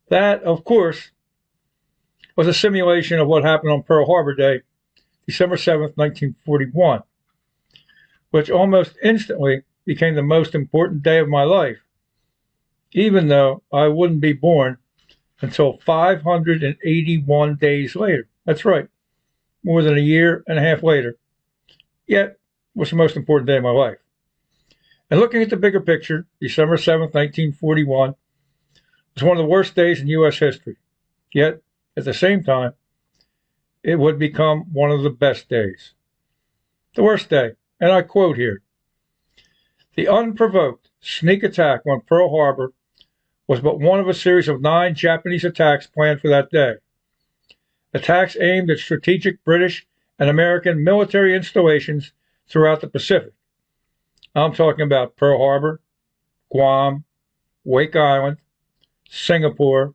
That, of course, was a simulation of what happened on Pearl Harbor Day, December 7th, 1941, which almost instantly became the most important day of my life, even though I wouldn't be born until 581 days later. That's right, more than a year and a half later. Yet, it was the most important day of my life. And looking at the bigger picture, December 7th, 1941, was one of the worst days in U.S. history. Yet, at the same time, it would become one of the best days. The worst day, and I quote here, "The unprovoked sneak attack on Pearl Harbor was but one of a series of 9 Japanese attacks planned for that day. Attacks aimed at strategic British and American military installations throughout the Pacific. I'm talking about Pearl Harbor, Guam, Wake Island, Singapore,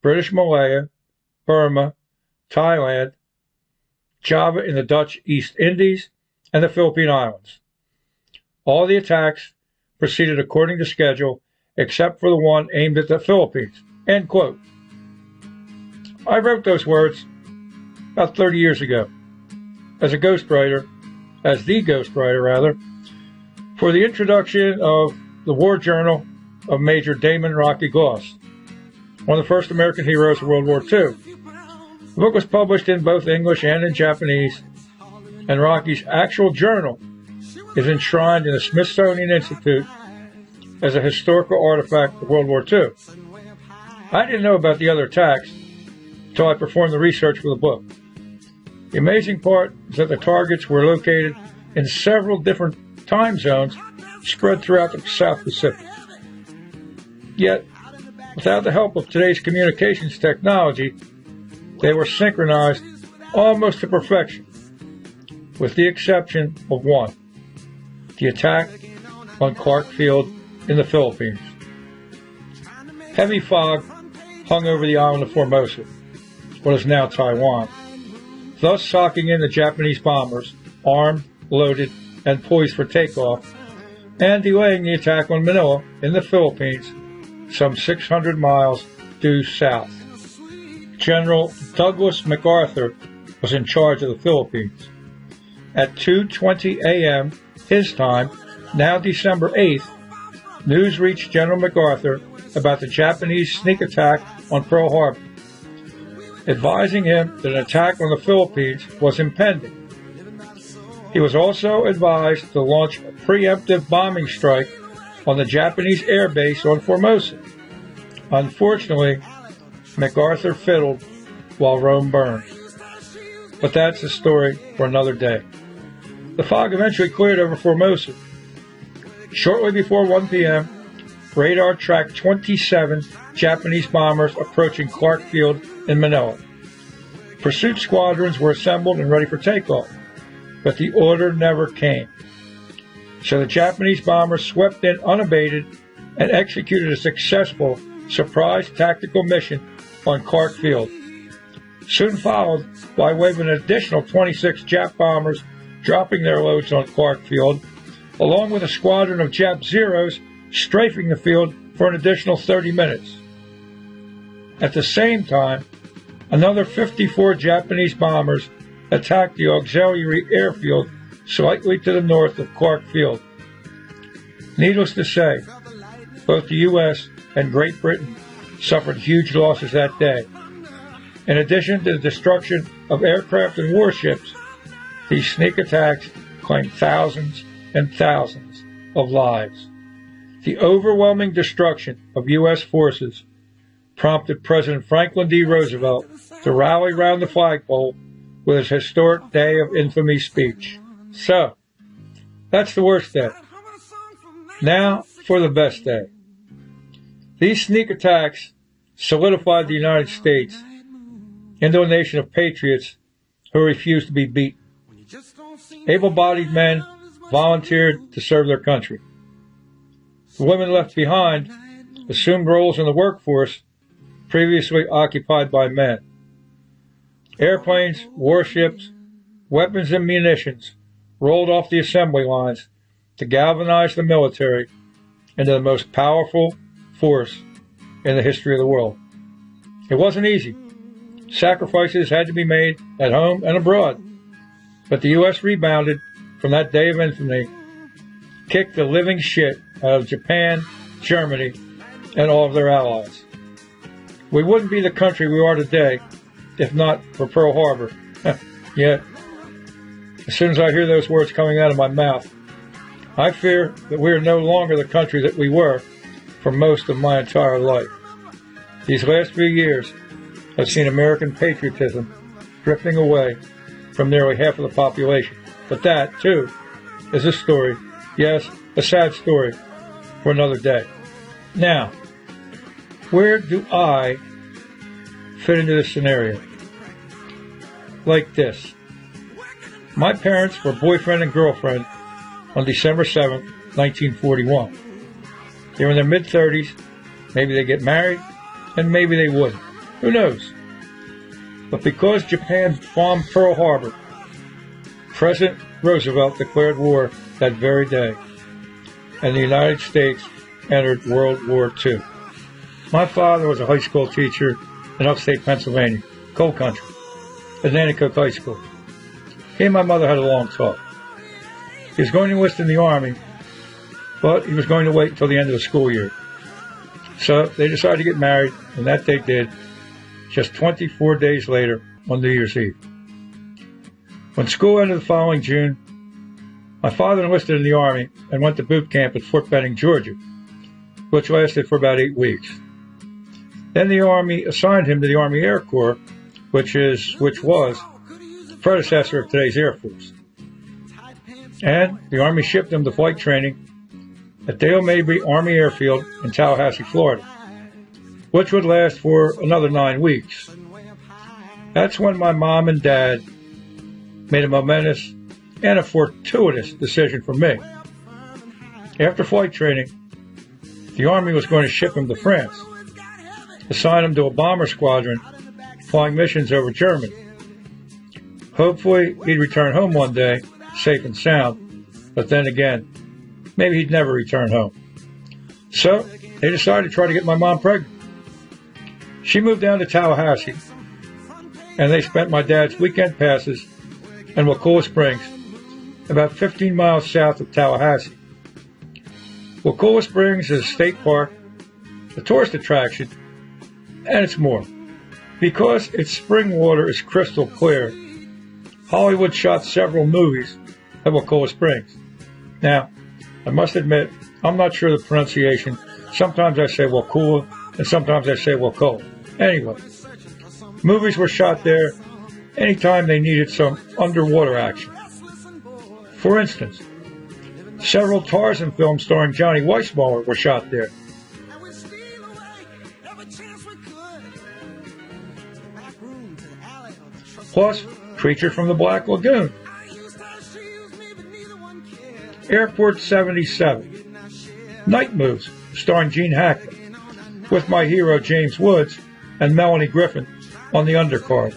British Malaya, Burma, Thailand, Java in the Dutch East Indies, and the Philippine Islands. All the attacks proceeded according to schedule, except for the one aimed at the Philippines." End quote. I wrote those words about 30 years ago as the ghostwriter, for the introduction of the War Journal of Major Damon Rocky Gloss, one of the first American heroes of World War II. The book was published in both English and in Japanese, and Rocky's actual journal is enshrined in the Smithsonian Institute as a historical artifact of World War II. I didn't know about the other attacks until I performed the research for the book. The amazing part is that the targets were located in several different time zones spread throughout the South Pacific. Yet, without the help of today's communications technology, they were synchronized almost to perfection, with the exception of one, the attack on Clark Field in the Philippines. Heavy fog hung over the island of Formosa, what is now Taiwan, thus socking in the Japanese bombers, armed, loaded, and poised for takeoff, and delaying the attack on Manila in the Philippines some 600 miles due south. General Douglas MacArthur was in charge of the Philippines. At 2:20 a.m. his time, now December 8th, news reached General MacArthur about the Japanese sneak attack on Pearl Harbor, advising him that an attack on the Philippines was impending. He was also advised to launch a preemptive bombing strike on the Japanese air base on Formosa. Unfortunately, MacArthur fiddled while Rome burned. But that's a story for another day. The fog eventually cleared over Formosa. Shortly before 1 p.m., radar tracked 27 Japanese bombers approaching Clark Field in Manila. Pursuit squadrons were assembled and ready for takeoff, but the order never came. So the Japanese bombers swept in unabated and executed a successful surprise tactical mission on Clark Field. Soon followed by a wave of an additional 26 Jap bombers dropping their loads on Clark Field, along with a squadron of Jap Zeros strafing the field for an additional 30 minutes. At the same time, another 54 Japanese bombers attacked the auxiliary airfield slightly to the north of Clark Field. Needless to say, both the U.S. and Great Britain suffered huge losses that day. In addition to the destruction of aircraft and warships, these sneak attacks claimed thousands and thousands of lives. The overwhelming destruction of U.S. forces prompted President Franklin D. Roosevelt to rally round the flagpole with his historic Day of Infamy speech. So, that's the worst day. Now for the best day. These sneak attacks solidified the United States into a nation of patriots who refused to be beaten. Able-bodied men volunteered to serve their country. The women left behind assumed roles in the workforce previously occupied by men. Airplanes, warships, weapons, and munitions rolled off the assembly lines to galvanize the military into the most powerful force in the history of the world. It wasn't easy. Sacrifices had to be made at home and abroad. But the U.S. rebounded from that day of infamy, kicked the living shit out of Japan, Germany, and all of their allies. We wouldn't be the country we are today if not for Pearl Harbor. Yet, as soon as I hear those words coming out of my mouth, I fear that we are no longer the country that we were for most of my entire life. These last few years have seen American patriotism drifting away from nearly half of the population. But that, too, is a story, yes, a sad story, for another day. Now, where do I fit into this scenario? Like this. My parents were boyfriend and girlfriend on December 7th, 1941. They were in their mid-30s. Maybe they get married, and maybe they wouldn't. Who knows? But because Japan bombed Pearl Harbor, President Roosevelt declared war that very day, and the United States entered World War II. My father was a high school teacher in upstate Pennsylvania, coal country, at Nanticoke High School. He and my mother had a long talk. He was going to enlist in the Army, but he was going to wait until the end of the school year. So they decided to get married, and that they did, just 24 days later on New Year's Eve. When school ended the following June, my father enlisted in the Army and went to boot camp at Fort Benning, Georgia, which lasted for about 8 weeks. Then the Army assigned him to the Army Air Corps, which was the predecessor of today's Air Force. And the Army shipped him to flight training at Dale Mabry Army Airfield in Tallahassee, Florida, which would last for another 9 weeks. That's when my mom and dad made a momentous and a fortuitous decision for me. After flight training, the Army was going to ship him to France, assign him to a bomber squadron flying missions over Germany. Hopefully, he'd return home one day, safe and sound, but then again, maybe he'd never return home. So, they decided to try to get my mom pregnant. She moved down to Tallahassee, and they spent my dad's weekend passes in Wakulla Springs, about 15 miles south of Tallahassee. Wakulla Springs is a state park, a tourist attraction, and it's more. Because its spring water is crystal clear, Hollywood shot several movies at Wakulla Springs. Now, I must admit, I'm not sure of the pronunciation. Sometimes I say Wakulla, and sometimes I say Wakulla. Anyway, movies were shot there anytime they needed some underwater action. For instance, several Tarzan films starring Johnny Weissmuller were shot there. Plus, Creature from the Black Lagoon. Airport 77. Night Moves, starring Gene Hackman, with my hero James Woods and Melanie Griffin on the undercard.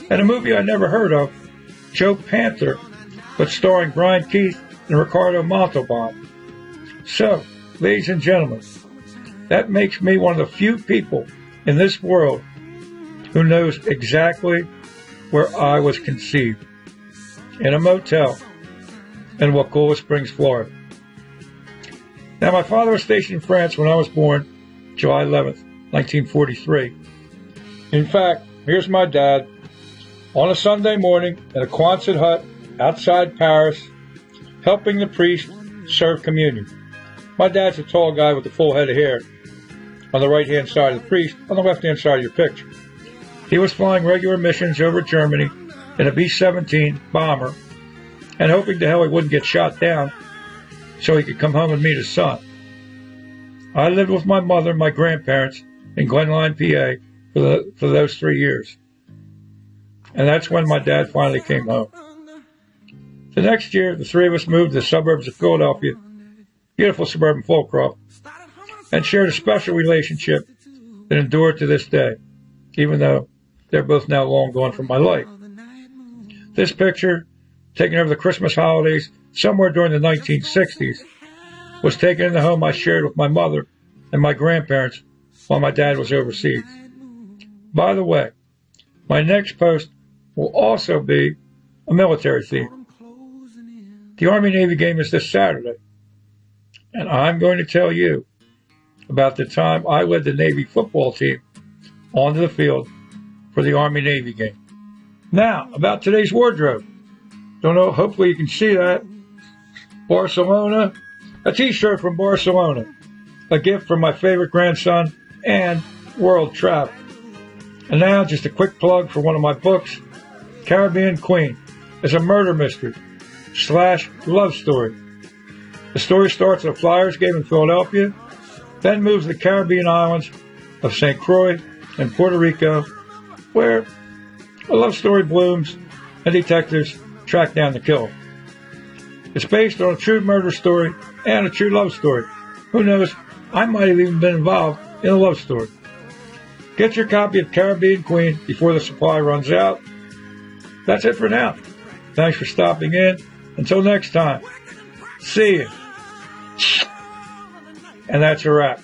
And a movie I never heard of, Joe Panther, but starring Brian Keith and Ricardo Montalban. So, ladies and gentlemen, that makes me one of the few people in this world who knows exactly where I was conceived, in a motel in Wakulla Springs, Florida. Now, my father was stationed in France when I was born, July 11th, 1943. In fact, here's my dad on a Sunday morning in a Quonset hut outside Paris, helping the priest serve communion. My dad's a tall guy with a full head of hair on the right-hand side of the priest, on the left-hand side of your picture. He was flying regular missions over Germany in a B-17 bomber and hoping to hell he wouldn't get shot down so he could come home and meet his son. I lived with my mother and my grandparents in Glenline, PA for those 3 years. And that's when my dad finally came home. The next year, the three of us moved to the suburbs of Philadelphia, beautiful suburban Fulcroft, and shared a special relationship that endured to this day, even though they're both now long gone from my life. This picture, taken over the Christmas holidays somewhere during the 1960s, was taken in the home I shared with my mother and my grandparents while my dad was overseas. By the way, my next post will also be a military theme. The Army-Navy game is this Saturday, and I'm going to tell you about the time I led the Navy football team onto the field for the Army-Navy game. Now, about today's wardrobe. Don't know, hopefully you can see that. Barcelona, a t-shirt from Barcelona, a gift from my favorite grandson, and world travel. And now, just a quick plug for one of my books, Caribbean Queen, is a murder mystery / love story. The story starts at a Flyers game in Philadelphia, then moves to the Caribbean islands of St. Croix and Puerto Rico, where a love story blooms and detectives track down the killer. It's based on a true murder story and a true love story. Who knows, I might have even been involved in a love story. Get your copy of Caribbean Queen before the supply runs out. That's it for now. Thanks for stopping in. Until next time, see you. And that's a wrap.